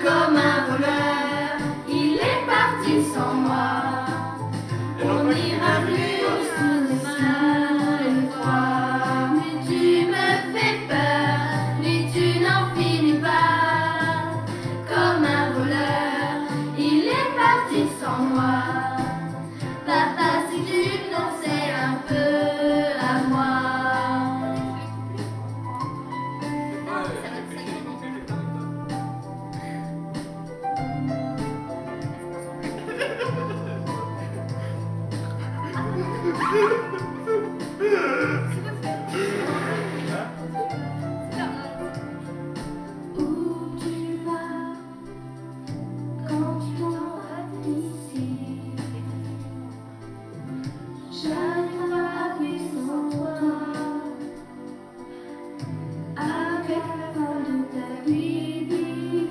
Comme un voleur, il est parti sans moi. On n'ira plus au cinéma le soir. Mais tu me fais peur, mais tu n'en finis pas. Comme un voleur, il est parti sans moi. Papa, si tu pensais un peu à moi. Où tu vas quand tu t'en vas d'ici? Je n'ai pas vu sans toi. Avec la fin de ta vie,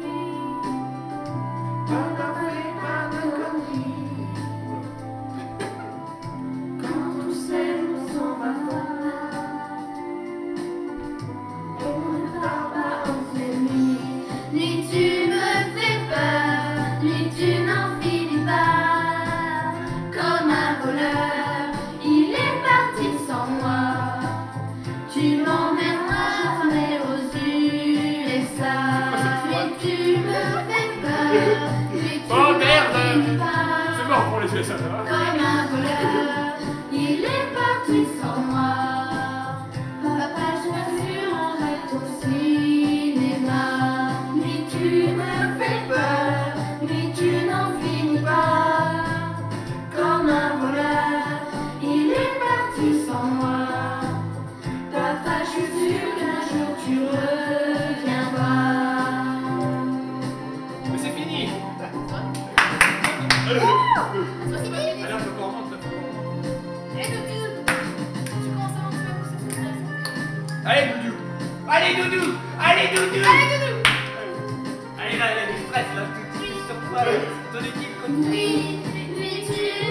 papa fait pas de conneries. Quand on s'aime, on s'en va pas. On ne part pas en pleine nuit. Ni tu me fais peur, ni tu n'en finis pas. Comme un voleur, il est parti sans moi. Tu m'emmèneras jamais aux USA. Mais tu me fais peur, mais tu Oh n'en merde! finis pas. C'est mort pour les USA, ça va? Comme un voleur, il est parti sans moi. Papa, je t'assure, on reste au cinéma. Mais tu me fais peur, mais tu n'en finis pas. Comme un voleur, il est parti sans moi. Papa, je suis sûre qu'un jour tu reviendras. Mais c'est fini! C'est fini. Alors, je commence. Allez, Doudou! Allez, Doudou! Allez, Doudou! Allez, là, il y a du stress, là, tout de suite, sur toi, ton équipe continue. Oui, tu